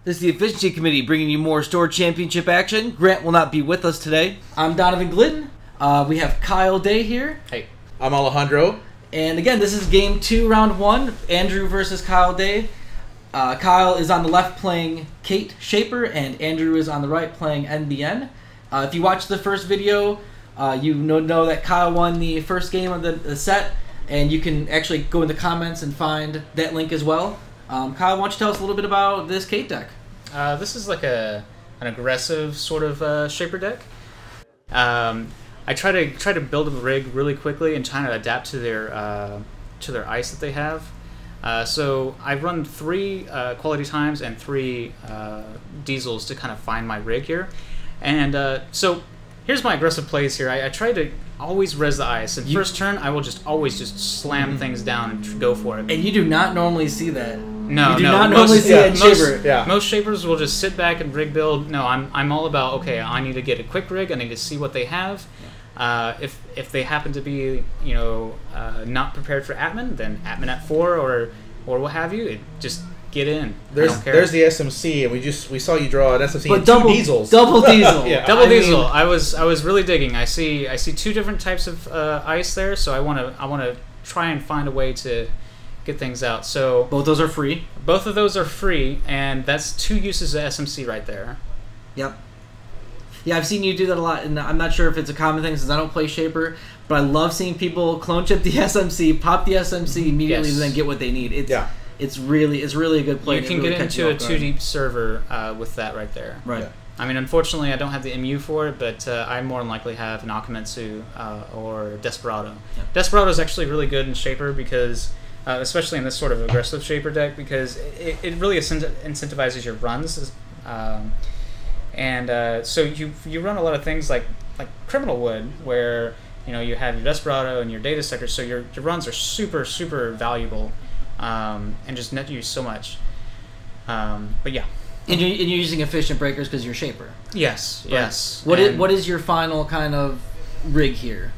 This is the Efficiency Committee bringing you more Store Championship action. Grant will not be with us today. I'm Donovan Glidden. We have Kyle Day here. Hey. I'm Alejandro. And again, this is Game 2, Round 1. Andrew versus Kyle Day. Kyle is on the left playing Kate Shaper, and Andrew is on the right playing NBN. If you watched the first video, you know that Kyle won the first game of the set, and you can actually go in the comments and find that link as well. Kyle, why don't you tell us a little bit about this Kate deck? This is like an aggressive sort of Shaper deck. I try to build a rig really quickly and try to adapt to their ice that they have. So I run 3 quality times and 3 diesels to kind of find my rig here. And so here's my aggressive plays here. I try to always res the ice. And first turn, I will always slam things down and go for it. And you do not normally see that. No, you do not normally see that in Shaper. Yeah. Most Shapers will just sit back and rig build. No, I'm all about, okay, I need to get a quick rig. I need to see what they have. If they happen to be, not prepared for Atman, then Atman at 4 or what have you. Just get in. There's the SMC, and we saw you draw an SMC but and double, 2 diesels. Double diesel. Yeah. Double diesel. I was really digging. I see 2 different types of ice there, so I wanna try and find a way to get things out. So both those are free. Both of those are free, and that's 2 uses of SMC right there. Yep. Yeah, I've seen you do that a lot, and I'm not sure if it's a common thing since I don't play Shaper, but I love seeing people clone chip the SMC, pop the SMC immediately, and then get what they need. It's really a good play. You can get into a 2-deep server with that right there. Right. Yeah. I mean, unfortunately, I don't have the MU for it, but I more than likely have an Akamitsu or Desperado. Yeah. Desperado is actually really good in Shaper because, especially in this sort of aggressive Shaper deck, because it really incentivizes your runs. So you run a lot of things like Criminal Wood, where you have your Desperado and your Data Sucker, so your runs are super valuable, and just net you so much. But yeah. And you're using efficient breakers because you're Shaper. Yes, but yes. What is your final kind of rig here?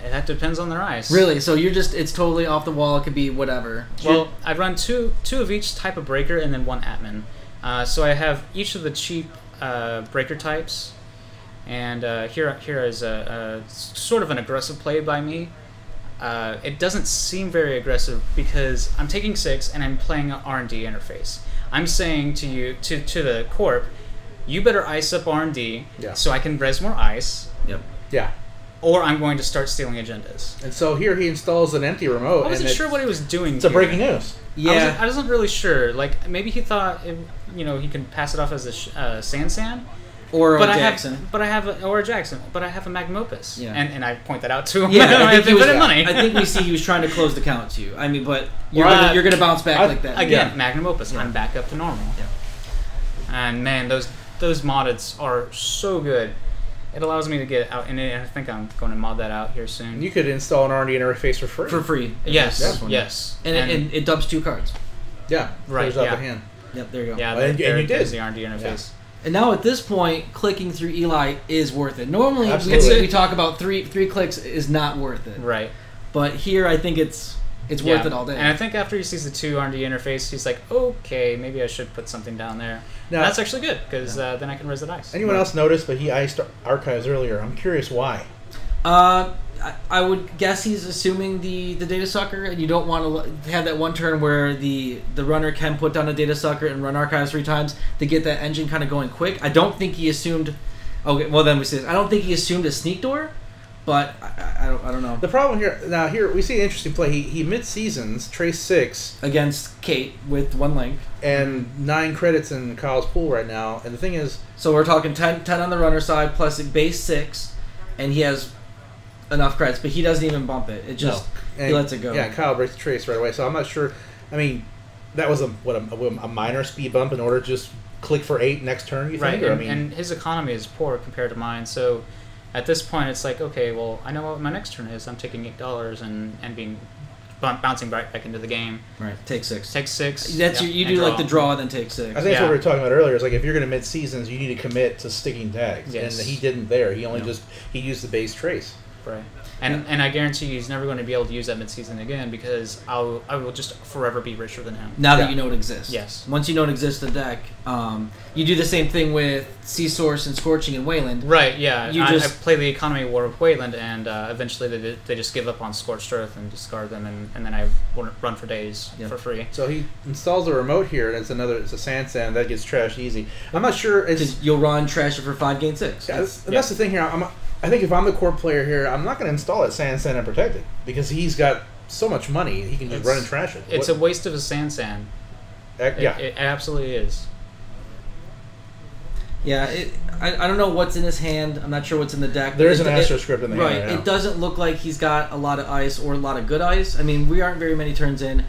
That depends on their ice. Really? So it's totally off the wall. It could be whatever. Well, I run two of each type of breaker and then 1 Atman. So I have each of the cheap breaker types, and here is a sort of an aggressive play by me. It doesn't seem very aggressive because I'm taking 6 and I'm playing an R&D interface. I'm saying to you, to the corp, you better ice up R&D so I can res more ice. Yep. Yeah. Or I'm going to start stealing agendas. And so here he installs an empty remote. I wasn't sure what he was doing. It's a breaking news. Yeah. I wasn't really sure. Like, maybe he thought, he can pass it off as a San. Or a Jackson. But I have a Magnum Opus. Yeah. And I point that out to him. Yeah, I think money. I think we see he was trying to close the count to you. I mean, but you're gonna bounce back like that. Again, Magnum Opus. I'm back up to normal. Yeah. And man, those moddeds are so good. It allows me to get out, and I think I'm going to mod that out here soon. You could install an R&D interface for free. For free. Yes. And it dubs 2 cards. Yeah. Right. Clears out the hand. Yep. There you go. Yeah. And you did the R&D interface. Yeah. And now at this point, clicking through Eli is worth it. Normally, we talk about three clicks is not worth it. Right. But here, I think it's worth it all day. And I think after he sees the 2 R&D interface, he's like, okay, maybe I should put something down there. Now, that's actually good, because then I can res the dice. Anyone else notice, but he iced archives earlier. I'm curious why. I would guess he's assuming the data sucker, and you don't want to have that one turn where the runner can put down a data sucker and run archives 3 times to get that engine kind of going quick. I don't think he assumed... Okay, well then we say this. I don't think he assumed a sneak door, but I don't know. The problem here we see an interesting play. He mid-seasons traced 6 against Kate with 1 link and 9 credits in Kyle's pool right now. And the thing is, so we're talking 10 on the runner side plus a base 6, and he has enough credits, but he doesn't even bump it. It just he lets it go. Yeah, Kyle breaks the trace right away. So I'm not sure. I mean, that was a minor speed bump in order to just click for 8 next turn. You think? Right. And his economy is poor compared to mine, so. At this point, it's like, okay, well, I know what my next turn is. I'm taking $8 and being bouncing right back into the game. Right. Take 6. Take 6. That's you do draw. Like the draw, then take 6. I think that's what we were talking about earlier. Is like if you're going to mid-seasons, you need to commit to sticking tags, and he didn't there. He only he used the base trace. Right. And I guarantee he's never going to be able to use that mid-season again because I will just forever be richer than him. Now that you know it exists. Yes. Once you know it exists in the deck, you do the same thing with Sea Source and Scorching and Wayland. Right, yeah. I play the economy war with Wayland, and eventually they just give up on Scorched Earth and discard them, and then I run for days for free. So he installs a remote here, and it's a Sand that gets trashed easy. I'm not sure. You'll run trash it for 5, gain 6. Yeah, that's the thing here. I think if I'm the core player here, I'm not going to install it Sand and Protect it because he's got so much money he can just run and trash it. It's a waste of a Sand. It absolutely is. Yeah, I don't know what's in his hand. I'm not sure what's in the deck. There is an Astro script in the hand right now. It doesn't look like he's got a lot of ice or a lot of good ice. I mean, we aren't very many turns in.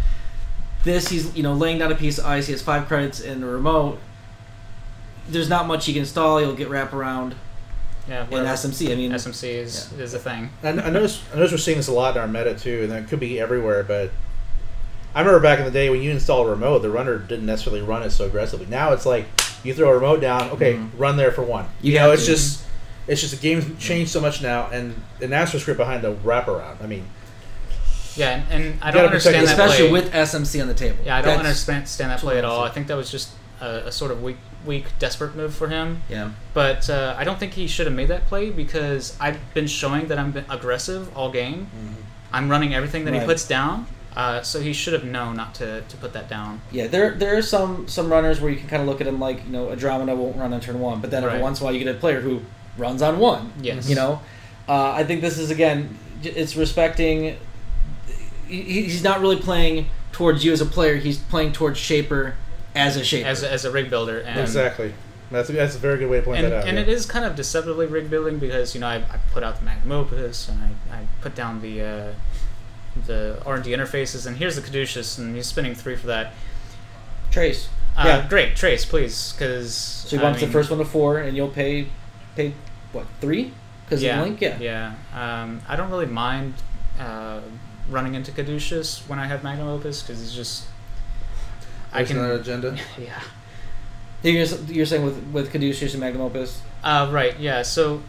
He's laying down a piece of ice. He has 5 credits in the remote. There's not much he can install. He'll get wraparound. Yeah, in SMC. I mean, SMC is a thing. And I notice we're seeing this a lot in our meta too, and that could be everywhere. But I remember back in the day when you install a remote, the runner didn't necessarily run it so aggressively. Now it's like you throw a remote down, okay, run there for 1. It's just the game's changed so much now, and an Astro script behind a wraparound. I mean, yeah, and I don't understand that play, especially with SMC on the table. Yeah, I don't understand that play at all. I think that was just a sort of weak, desperate move for him. Yeah. But I don't think he should have made that play because I've been showing that I'm aggressive all game. Mm-hmm. I'm running everything that he puts down. So he should have known not to put that down. Yeah, there are some runners where you can kind of look at him like, Andromeda won't run on turn 1, but then every once in a while you get a player who runs on 1. Yes. I think this is, again, it's respecting. He's not really playing towards you as a player. He's playing towards Shaper as a Shaper. As a rig builder. And exactly. That's a very good way to point that out. And it is kind of deceptively rig building because, I put out the Magnum Opus and I put down the R&D interfaces, and here's the Caduceus, and he's spending 3 for that. Trace. Great, Trace, please, because... So he bumps the first one to 4, and you'll pay what, 3? Because of the link? Yeah. I don't really mind running into Caduceus when I have Magnum Opus, because it's just... There's another agenda? Yeah. You're saying with Caduceus and Magnum Opus? Right, yeah, so...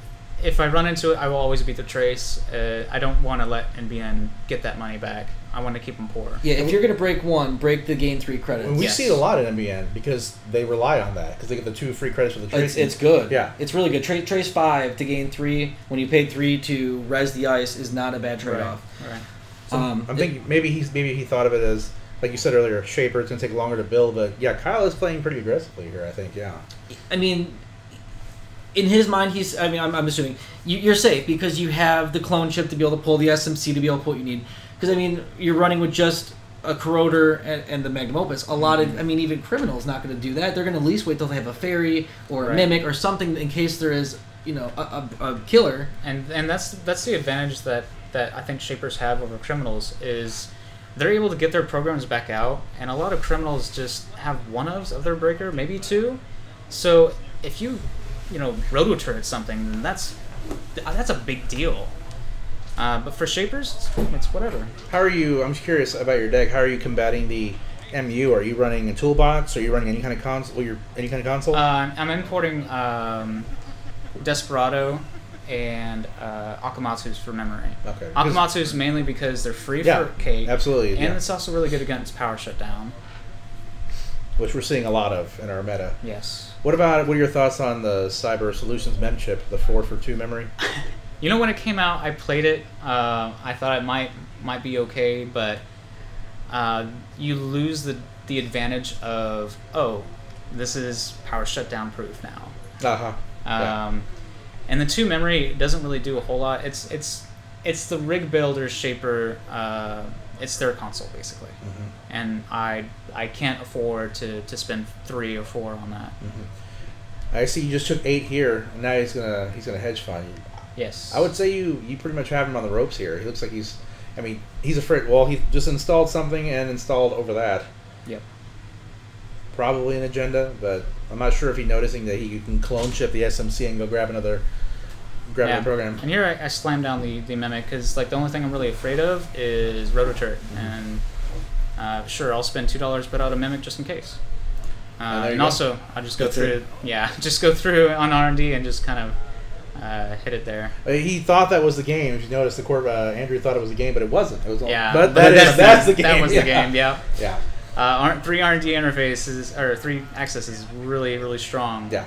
If I run into it, I will always beat the Trace. I don't want to let NBN get that money back. I want to keep them poor. Yeah, if you're going to break 1, break the gain 3 credits. We see it a lot at NBN because they rely on that because they get the 2 free credits for the Trace. It's good. Yeah. It's really good. Trace 5 to gain 3 when you paid 3 to res the ice is not a bad trade-off. Right. So I'm thinking maybe he thought of it as, like you said earlier, Shaper, it's going to take longer to build, but yeah, Kyle is playing pretty aggressively here, I think, yeah. I mean... In his mind, I'm assuming you're safe because you have the clone chip to be able to pull the SMC to be able to pull what you need. Because, you're running with just a Corroder and the Magnum Opus. A lot of, even Criminal's not going to do that. They're going to at least wait till they have a Fairy or a Mimic or something in case there is, a killer. And that's the advantage that I think Shapers have over Criminals is they're able to get their programs back out, and a lot of Criminals just have 1-ofs of their breaker, maybe 2. So if you roto turret something, then that's a big deal. But for Shapers, it's whatever. How are you? I'm curious about your deck. How are you combating the MU? Are you running a toolbox? Are you running any kind of console? I'm importing Desperado and Akamatsu's for memory. Okay. Akamatsu's mainly because they're free for Kate. Absolutely. And it's also really good against power shutdown, which we're seeing a lot of in our meta. Yes. What are your thoughts on the Cyber Solutions mem chip, the 4-for-2 memory? When it came out, I played it. I thought it might be okay, but you lose the advantage of, this is power shutdown proof now. And the 2 memory doesn't really do a whole lot. It's the rig builder Shaper. It's their console basically, and I can't afford to spend 3 or 4 on that. I see you just took 8 here, and now he's gonna hedge fund you. Yes. I would say you pretty much have him on the ropes here. He looks like he's afraid. Well, he just installed something and installed over that. Yep. Probably an agenda, but I'm not sure if he's noticing that he can clone ship the SMC and go grab another program. And here I slammed down the Mimic because the only thing I'm really afraid of is roto turret, and sure, I'll spend $2 to put out a Mimic just in case. And also I'll just go through on R&D and just kind of hit it there. He thought that was the game. If you notice, Andrew thought it was the game, but it wasn't. It was all, Yeah, but that's the game. That was the game. Yeah. Yeah. 3 RND interfaces or 3 access is really strong. Yeah.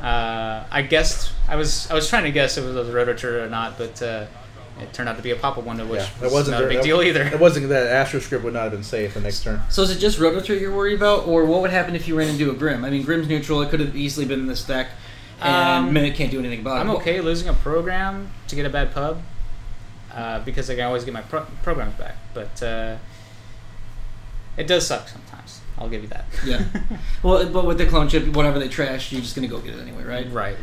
I guessed I was trying to guess if it was a rotor or not, but it turned out to be a pop-up window, which was not a big deal either. It wasn't that AstroScript would not have been safe the next turn. So is it just rotor you're worried about, or what would happen if you ran into a Grim? I mean, Grim's neutral. It could have easily been in this deck, and Mimic can't do anything about it. I'm okay losing a program to get a bad pub, because I can always get my programs back, but it does suck sometimes. I'll give you that. Yeah. Well, but with the clone chip, whatever they trash, you're just gonna go get it anyway, right? Right.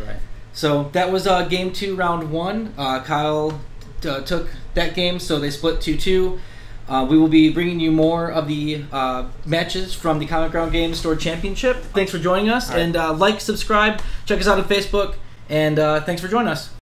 So that was game 2, round 1. Kyle took that game, so they split 2-2. We will be bringing you more of the matches from the Comic Ground Games Store Championship. Thanks for joining us, and like, subscribe, check us out on Facebook, and thanks for joining us.